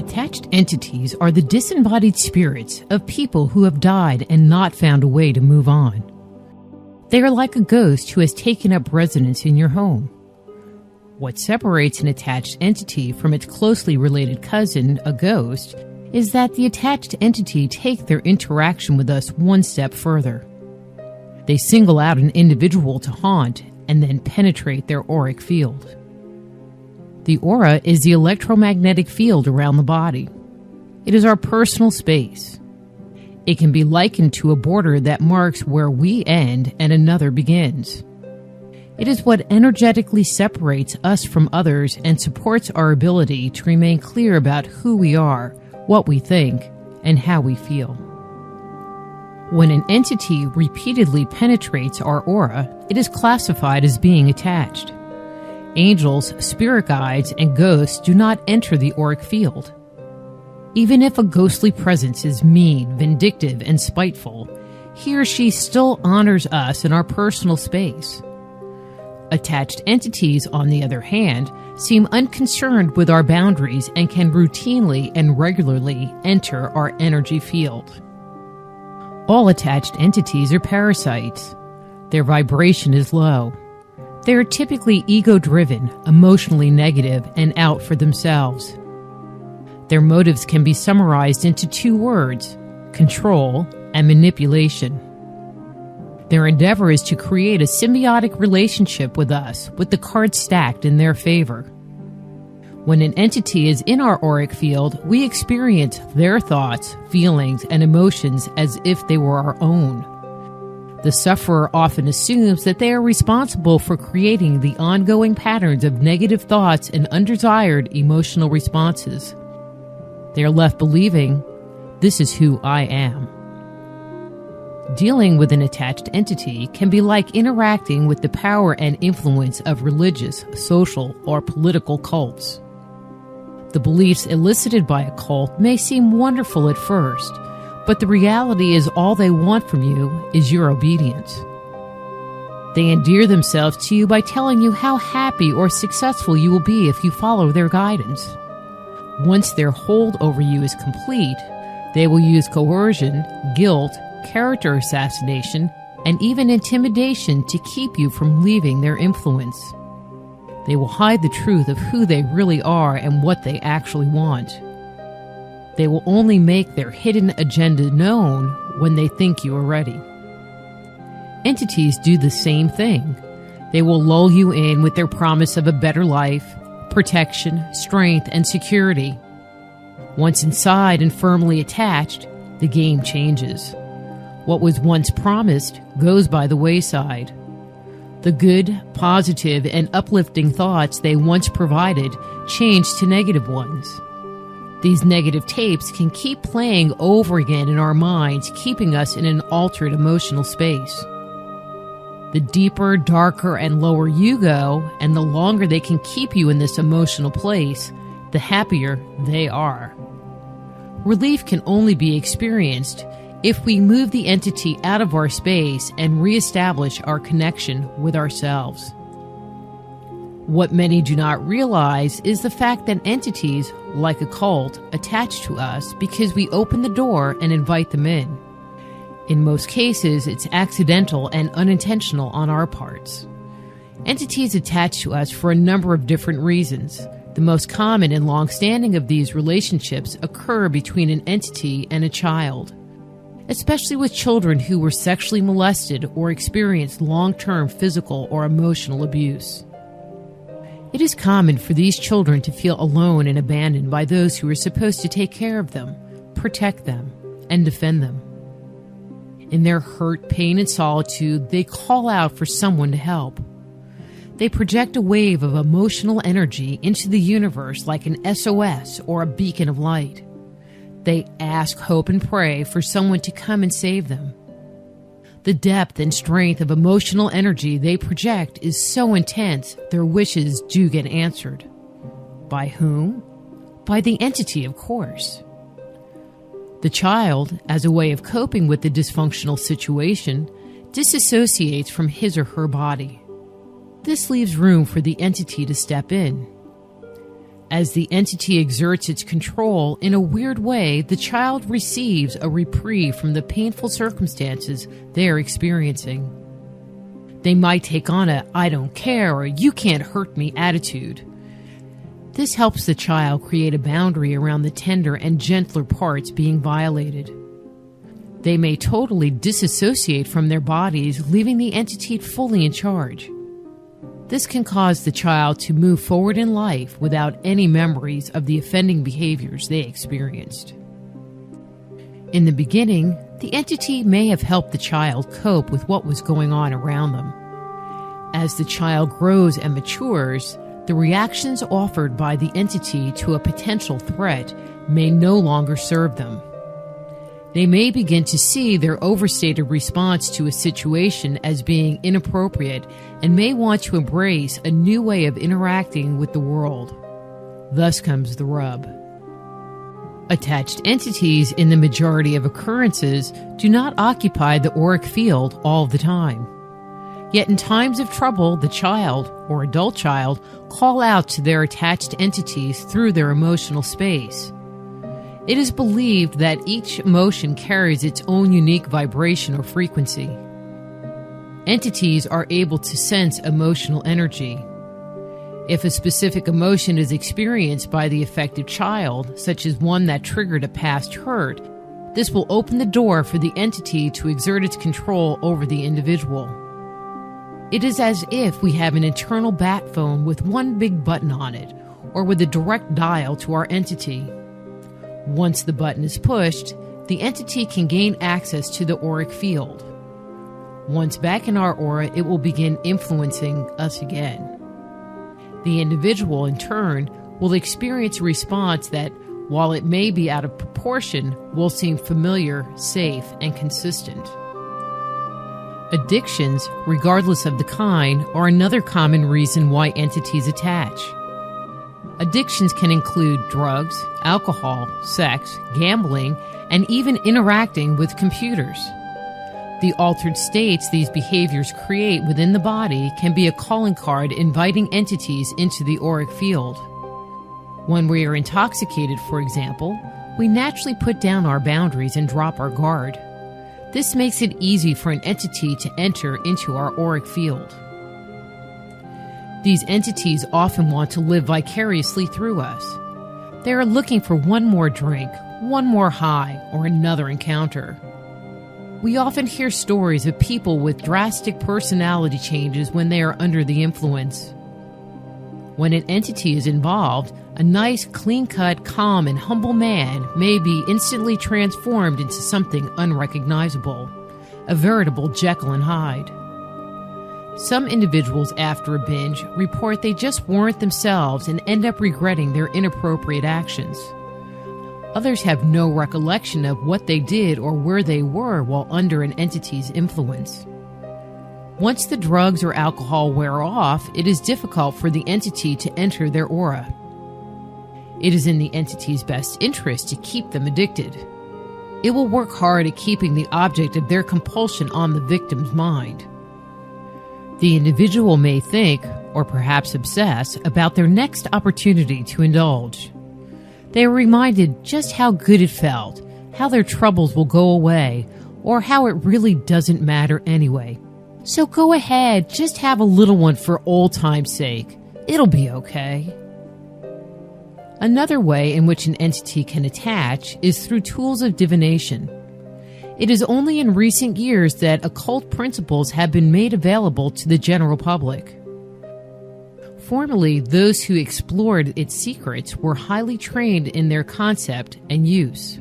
Attached entities are the disembodied spirits of people who have died and not found a way to move on. They are like a ghost who has taken up residence in your home. What separates an attached entity from its closely related cousin, a ghost, is that the attached entity take their interaction with us one step further. They single out an individual to haunt and then penetrate their auric field. The aura is the electromagnetic field around the body. It is our personal space. It can be likened to a border that marks where we end and another begins. It is what energetically separates us from others and supports our ability to remain clear about who we are, what we think, and how we feel. When an entity repeatedly penetrates our aura, it is classified as being attached. Angels, spirit guides, and ghosts do not enter the auric field. Even if a ghostly presence is mean, vindictive, and spiteful, he or she still honors us in our personal space. Attached entities, on the other hand, seem unconcerned with our boundaries and can routinely and regularly enter our energy field. All attached entities are parasites. Their vibration is low. They are typically ego-driven, emotionally negative, and out for themselves. Their motives can be summarized into two words: control and manipulation. Their endeavor is to create a symbiotic relationship with us, with the cards stacked in their favor. When an entity is in our auric field, we experience their thoughts, feelings, and emotions as if they were our own. The sufferer often assumes that they are responsible for creating the ongoing patterns of negative thoughts and undesired emotional responses. They are left believing, "This is who I am." Dealing with an attached entity can be like interacting with the power and influence of religious, social, or political cults. The beliefs elicited by a cult may seem wonderful at first, but the reality is all they want from you is your obedience. They endear themselves to you by telling you how happy or successful you will be if you follow their guidance. Once their hold over you is complete, they will use coercion, guilt, character assassination, and even intimidation to keep you from leaving their influence. They will hide the truth of who they really are and what they actually want. They will only make their hidden agenda known when they think you are ready. Entities do the same thing. They will lull you in with their promise of a better life, protection, strength, and security. Once inside and firmly attached, the game changes. What was once promised goes by the wayside. The good, positive, and uplifting thoughts they once provided change to negative ones. These negative tapes can keep playing over again in our minds, keeping us in an altered emotional space. The deeper, darker, and lower you go, and the longer they can keep you in this emotional place, the happier they are. Relief can only be experienced if we move the entity out of our space and reestablish our connection with ourselves. What many do not realize is the fact that entities, like a cult, attach to us because we open the door and invite them in. In most cases, it's accidental and unintentional on our parts. Entities attach to us for a number of different reasons. The most common and long-standing of these relationships occur between an entity and a child, especially with children who were sexually molested or experienced long-term physical or emotional abuse. It is common for these children to feel alone and abandoned by those who are supposed to take care of them, protect them, and defend them. In their hurt, pain, and solitude, they call out for someone to help. They project a wave of emotional energy into the universe like an SOS or a beacon of light. They ask, hope, and pray for someone to come and save them. The depth and strength of emotional energy they project is so intense, their wishes do get answered. By whom? By the entity, of course. The child, as a way of coping with the dysfunctional situation, disassociates from his or her body. This leaves room for the entity to step in. As the entity exerts its control, in a weird way, the child receives a reprieve from the painful circumstances they are experiencing. They might take on a "I don't care" or "you can't hurt me" attitude. This helps the child create a boundary around the tender and gentler parts being violated. They may totally disassociate from their bodies, leaving the entity fully in charge. This can cause the child to move forward in life without any memories of the offending behaviors they experienced. In the beginning, the entity may have helped the child cope with what was going on around them. As the child grows and matures, the reactions offered by the entity to a potential threat may no longer serve them. They may begin to see their overstated response to a situation as being inappropriate and may want to embrace a new way of interacting with the world. Thus comes the rub. Attached entities, in the majority of occurrences, do not occupy the auric field all the time. Yet in times of trouble, the child, or adult child, call out to their attached entities through their emotional space. It is believed that each emotion carries its own unique vibration or frequency. Entities are able to sense emotional energy. If a specific emotion is experienced by the affected child, such as one that triggered a past hurt, this will open the door for the entity to exert its control over the individual. It is as if we have an internal bat phone with one big button on it, or with a direct dial to our entity. Once the button is pushed, the entity can gain access to the auric field. Once back in our aura, it will begin influencing us again. The individual, in turn, will experience a response that, while it may be out of proportion, will seem familiar, safe, and consistent. Addictions, regardless of the kind, are another common reason why entities attach. Addictions can include drugs, alcohol, sex, gambling, and even interacting with computers. The altered states these behaviors create within the body can be a calling card inviting entities into the auric field. When we are intoxicated, for example, we naturally put down our boundaries and drop our guard. This makes it easy for an entity to enter into our auric field. These entities often want to live vicariously through us. They are looking for one more drink, one more high, or another encounter. We often hear stories of people with drastic personality changes when they are under the influence. When an entity is involved, a nice, clean-cut, calm, and humble man may be instantly transformed into something unrecognizable, a veritable Jekyll and Hyde. Some individuals after a binge report they just weren't themselves and end up regretting their inappropriate actions. Others have no recollection of what they did or where they were while under an entity's influence. Once the drugs or alcohol wear off, it is difficult for the entity to enter their aura. It is in the entity's best interest to keep them addicted. It will work hard at keeping the object of their compulsion on the victim's mind. The individual may think, or perhaps obsess, about their next opportunity to indulge. They are reminded just how good it felt, how their troubles will go away, or how it really doesn't matter anyway. So go ahead, just have a little one for old time's sake. It'll be okay. Another way in which an entity can attach is through tools of divination. It is only in recent years that occult principles have been made available to the general public. Formerly, those who explored its secrets were highly trained in their concept and use.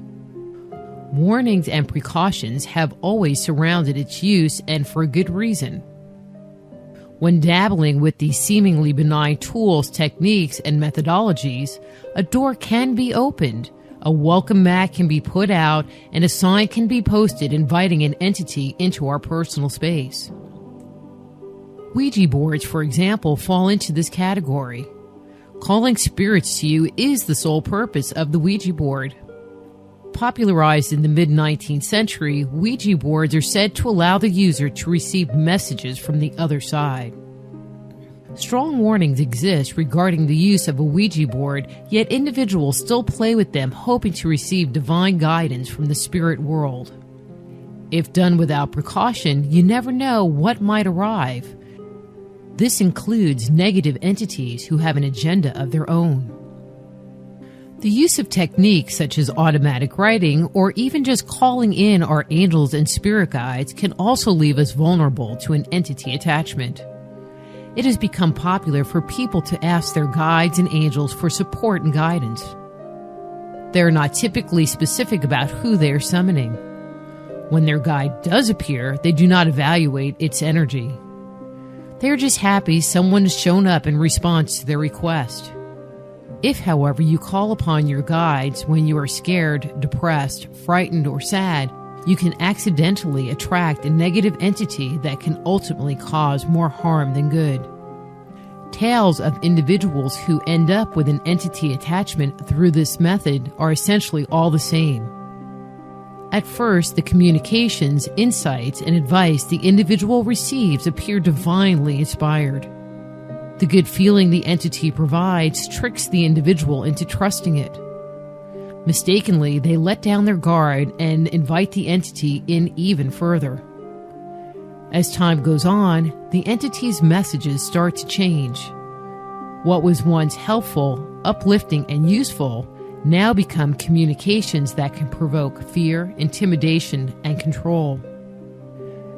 Warnings and precautions have always surrounded its use, and for a good reason. When dabbling with these seemingly benign tools, techniques, and methodologies, a door can be opened, a welcome mat can be put out, and a sign can be posted inviting an entity into our personal space. Ouija boards, for example, fall into this category. Calling spirits to you is the sole purpose of the Ouija board. Popularized in the mid-19th century, Ouija boards are said to allow the user to receive messages from the other side. Strong warnings exist regarding the use of a Ouija board, yet individuals still play with them hoping to receive divine guidance from the spirit world. If done without precaution, you never know what might arrive. This includes negative entities who have an agenda of their own. The use of techniques such as automatic writing or even just calling in our angels and spirit guides can also leave us vulnerable to an entity attachment. It has become popular for people to ask their guides and angels for support and guidance. They are not typically specific about who they are summoning. When their guide does appear, they do not evaluate its energy. They are just happy someone has shown up in response to their request. If, however, you call upon your guides when you are scared, depressed, frightened, or sad, you can accidentally attract a negative entity that can ultimately cause more harm than good. Tales of individuals who end up with an entity attachment through this method are essentially all the same. At first, the communications, insights, and advice the individual receives appear divinely inspired. The good feeling the entity provides tricks the individual into trusting it. Mistakenly, they let down their guard and invite the entity in even further. As time goes on, the entity's messages start to change. What was once helpful, uplifting, and useful now become communications that can provoke fear, intimidation, and control.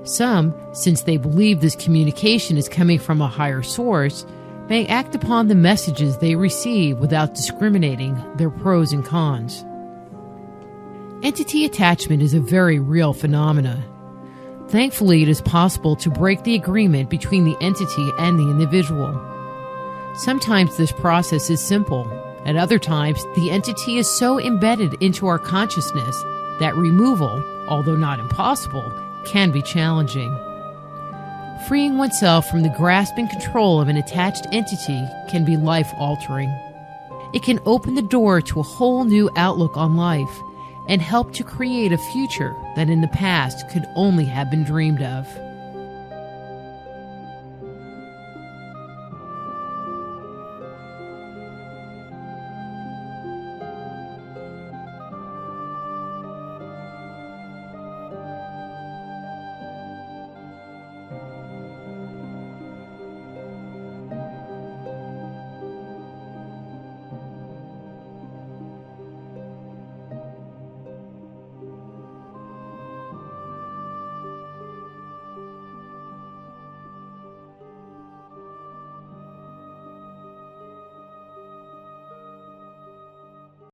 Some, since they believe this communication is coming from a higher source, may act upon the messages they receive without discriminating their pros and cons. Entity attachment is a very real phenomenon. Thankfully, it is possible to break the agreement between the entity and the individual. Sometimes this process is simple. At other times, the entity is so embedded into our consciousness that removal, although not impossible, can be challenging. Freeing oneself from the grasp and control of an attached entity can be life-altering. It can open the door to a whole new outlook on life and help to create a future that in the past could only have been dreamed of.